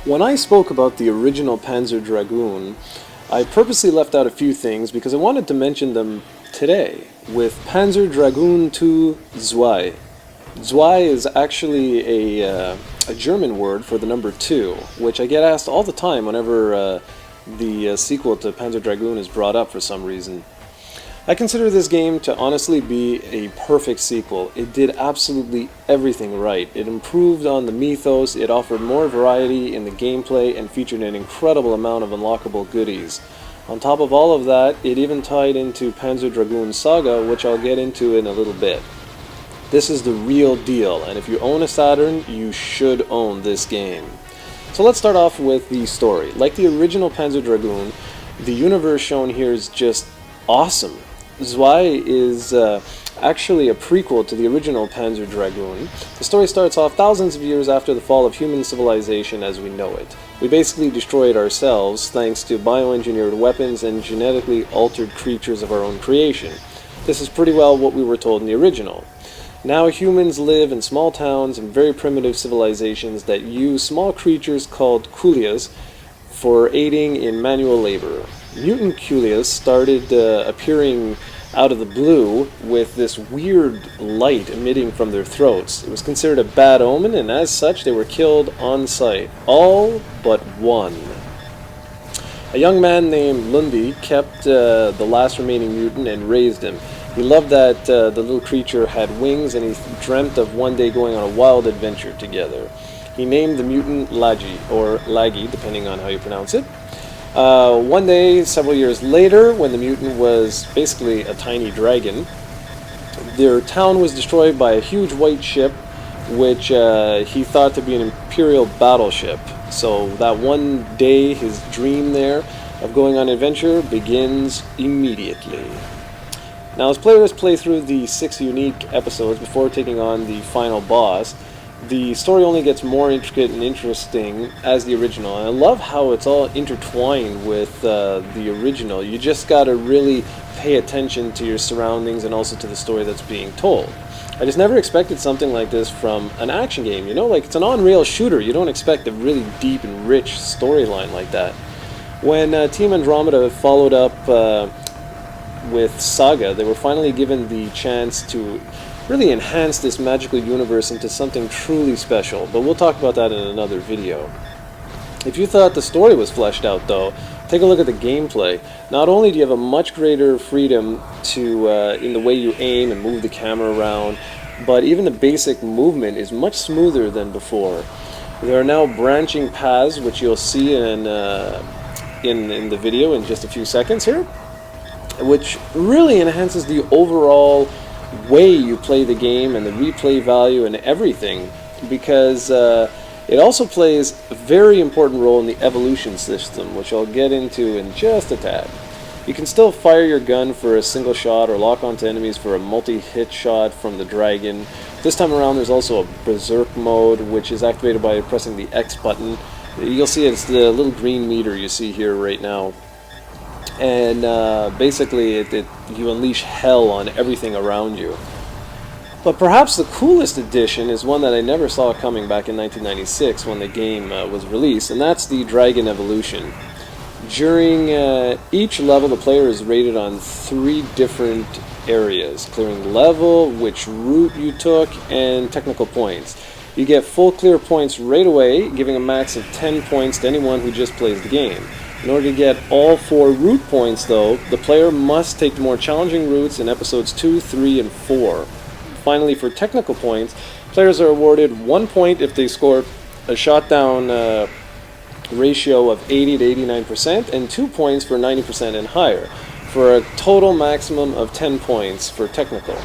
When I spoke about the original Panzer Dragoon, I purposely left out a few things because I wanted to mention them today with Panzer Dragoon II Zwei. Zwei is actually a German word for the number 2, which I get asked all the time whenever the sequel to Panzer Dragoon is brought up for some reason. I consider this game to honestly be a perfect sequel. It did absolutely everything right. It improved on the mythos, it offered more variety in the gameplay, and featured an incredible amount of unlockable goodies. On top of all of that, it even tied into Panzer Dragoon Saga, which I'll get into in a little bit. This is the real deal, and if you own a Saturn, you should own this game. So let's start off with the story. Like the original Panzer Dragoon, the universe shown here is just awesome. Zwei is actually a prequel to the original Panzer Dragoon. The story starts off thousands of years after the fall of human civilization as we know it. We basically destroyed ourselves thanks to bioengineered weapons and genetically altered creatures of our own creation. This is pretty well what we were told in the original. Now humans live in small towns and very primitive civilizations that use small creatures called kulias for aiding in manual labor. Mutant kulias started appearing out of the blue with this weird light emitting from their throats. It was considered a bad omen, and as such they were killed on sight. All but one. A young man named Lundi kept the last remaining mutant and raised him. He loved that the little creature had wings, and he dreamt of one day going on a wild adventure together. He named the mutant Lagi, or Lagi, depending on how you pronounce it. One day, several years later, when the mutant was basically a tiny dragon, their town was destroyed by a huge white ship, which he thought to be an Imperial battleship. So that one day, his dream there of going on an adventure begins immediately. Now, as players play through the 6 unique episodes before taking on the final boss, the story only gets more intricate and interesting as the original, and I love how it's all intertwined with the original. You just gotta really pay attention to your surroundings and also to the story that's being told. I just never expected something like this from an action game, you know, like it's an on-rail shooter. You don't expect a really deep and rich storyline like that. When Team Andromeda followed up with Saga, they were finally given the chance to really enhance this magical universe into something truly special, but we'll talk about that in another video. If you thought the story was fleshed out though, take a look at the gameplay. Not only do you have a much greater freedom to in the way you aim and move the camera around, but even the basic movement is much smoother than before. There are now branching paths, which you'll see in the video in just a few seconds here, which really enhances the overall way you play the game and the replay value and everything, because it also plays a very important role in the evolution system, which I'll get into in just a tad. You can still fire your gun for a single shot or lock onto enemies for a multi-hit shot from the dragon. This time around there's also a Berserk Mode, which is activated by pressing the X button. You'll see it's the little green meter you see here right now. and basically you unleash hell on everything around you. But perhaps the coolest addition is one that I never saw coming back in 1996 when the game was released, and that's the Dragon Evolution. During each level, the player is rated on 3 different areas: clearing level, which route you took, and technical points. You get full clear points right away, giving a max of 10 points to anyone who just plays the game. In order to get all 4 route points, though, the player must take the more challenging routes in episodes 2, 3, and 4. Finally, for technical points, players are awarded 1 point if they score a shot down ratio of 80 to 89%, and 2 points for 90% and higher, for a total maximum of 10 points for technical.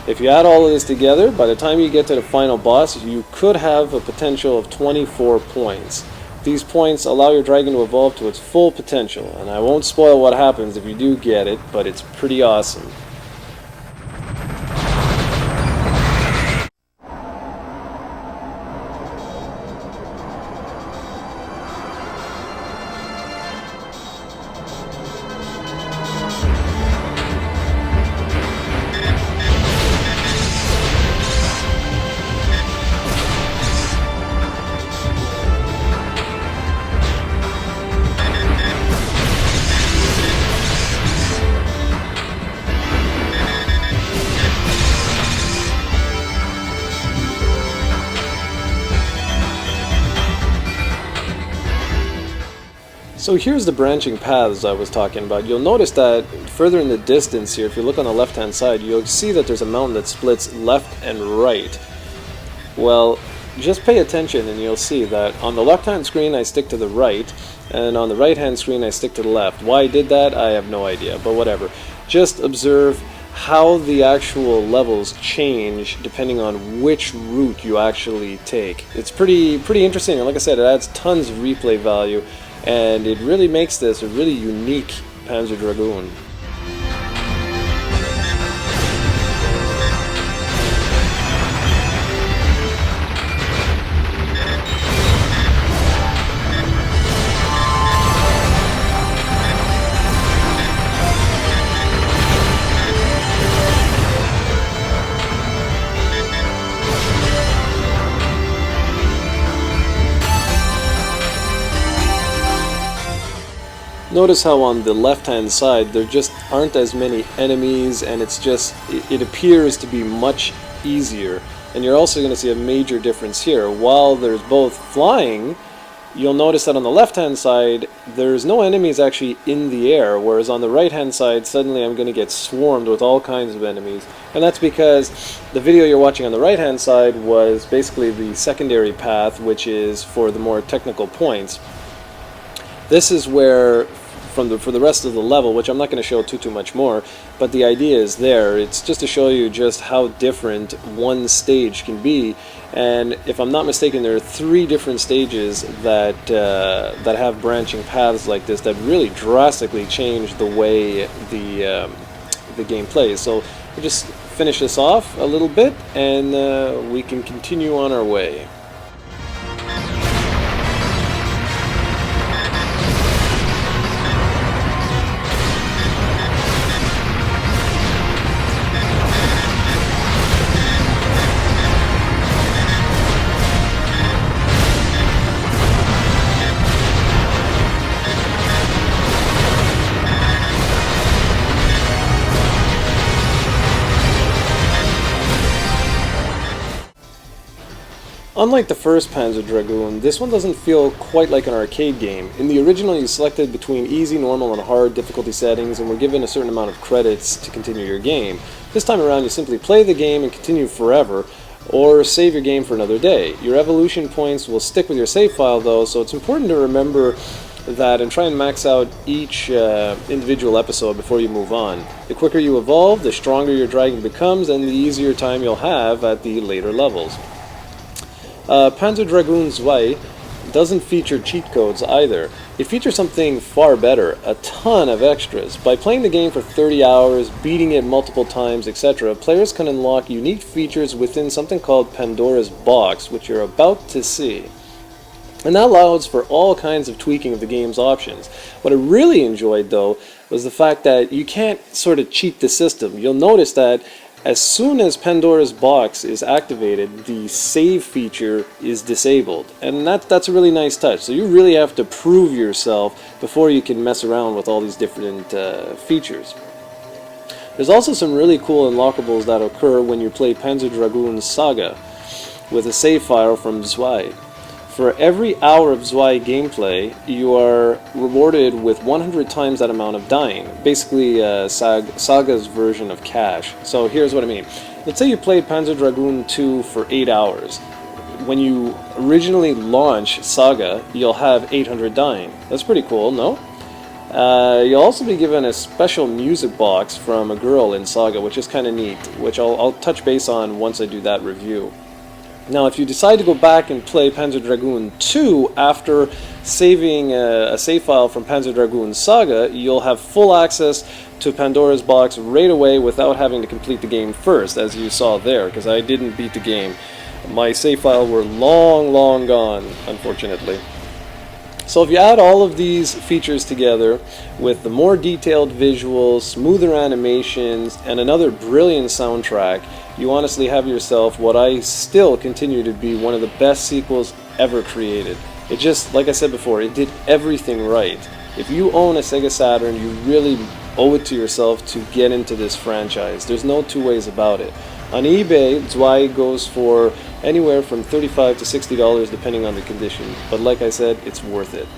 If you add all of this together, by the time you get to the final boss, you could have a potential of 24 points. These points allow your dragon to evolve to its full potential, and I won't spoil what happens if you do get it, but it's pretty awesome. So here's the branching paths I was talking about. You'll notice that further in the distance here, if you look on the left hand side, you'll see that there's a mountain that splits left and right. Well, just pay attention and you'll see that on the left hand screen I stick to the right, and on the right hand screen I stick to the left. Why I did that, I have no idea, but whatever. Just observe how the actual levels change depending on which route you actually take. It's pretty interesting, and like I said, it adds tons of replay value, and it really makes this a really unique Panzer Dragoon. Notice how on the left hand side there just aren't as many enemies, and it appears to be much easier. And you're also going to see a major difference here. While there's both flying, you'll notice that on the left hand side there's no enemies actually in the air, whereas on the right hand side suddenly I'm going to get swarmed with all kinds of enemies. And that's because the video you're watching on the right hand side was basically the secondary path, which is for the more technical points. This is where for the rest of the level, which I'm not going to show too much more, but the idea is there. It's just to show you just how different one stage can be. And if I'm not mistaken, there are 3 different stages that have branching paths like this that really drastically change the way the game plays. So we'll just finish this off a little bit, and we can continue on our way. Unlike the first Panzer Dragoon, this one doesn't feel quite like an arcade game. In the original, you selected between easy, normal, and hard difficulty settings and were given a certain amount of credits to continue your game. This time around, you simply play the game and continue forever, or save your game for another day. Your evolution points will stick with your save file though, so it's important to remember that and try and max out each individual episode before you move on. The quicker you evolve, the stronger your dragon becomes, and the easier time you'll have at the later levels. Panzer Dragoon II Zwei doesn't feature cheat codes either. It features something far better, a ton of extras. By playing the game for 30 hours, beating it multiple times, etc., players can unlock unique features within something called Pandora's Box, which you're about to see. And that allows for all kinds of tweaking of the game's options. What I really enjoyed, though, was the fact that you can't sort of cheat the system. You'll notice that as soon as Pandora's box is activated, the save feature is disabled. And that's a really nice touch. So you really have to prove yourself before you can mess around with all these different features. There's also some really cool unlockables that occur when you play Panzer Dragoon Saga with a save file from Zwei. For every hour of Zwei gameplay, you are rewarded with 100 times that amount of dying. Basically, Saga's version of cash. So here's what I mean. Let's say you played Panzer Dragoon II for 8 hours. When you originally launch Saga, you'll have 800 dying. That's pretty cool, no? You'll also be given a special music box from a girl in Saga, which is kind of neat, which I'll touch base on once I do that review. Now, if you decide to go back and play Panzer Dragoon II after saving a save file from Panzer Dragoon Saga, you'll have full access to Pandora's box right away without having to complete the game first, as you saw there, because I didn't beat the game. My save file were long gone, unfortunately. So if you add all of these features together with the more detailed visuals, smoother animations, and another brilliant soundtrack, you honestly have yourself what I still continue to be one of the best sequels ever created. It just, like I said before, it did everything right. If you own a Sega Saturn, you really owe it to yourself to get into this franchise. There's no two ways about it. On eBay, Zwei goes for anywhere from $35 to $60 depending on the condition, but like I said, it's worth it.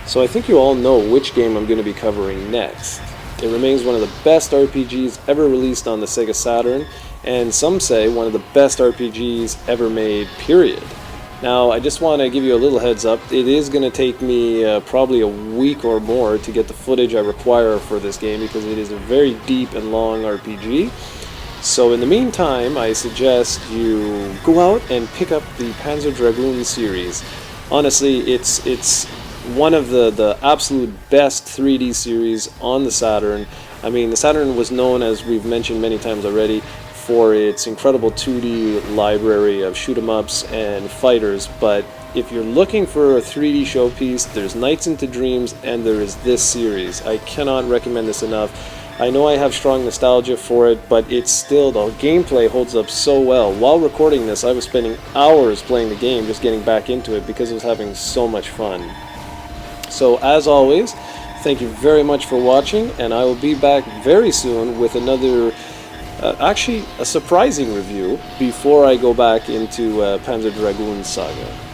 So I think you all know which game I'm going to be covering next. It remains one of the best RPGs ever released on the Sega Saturn, and some say one of the best RPGs ever made, period. Now, I just want to give you a little heads up. It is going to take me probably a week or more to get the footage I require for this game because it is a very deep and long RPG. So in the meantime, I suggest you go out and pick up the Panzer Dragoon series. Honestly, it's one of the absolute best 3D series on the Saturn. I mean, the Saturn was known, as we've mentioned many times already, for its incredible 2D library of shoot-'em-ups and fighters, but if you're looking for a 3D showpiece, there's Nights into Dreams and there is this series. I cannot recommend this enough. I know I have strong nostalgia for it, but it's still, the gameplay holds up so well. While recording this, I was spending hours playing the game, just getting back into it because I was having so much fun. So as always, thank you very much for watching, and I will be back very soon with another, actually a surprising review before I go back into Panzer Dragoon Saga.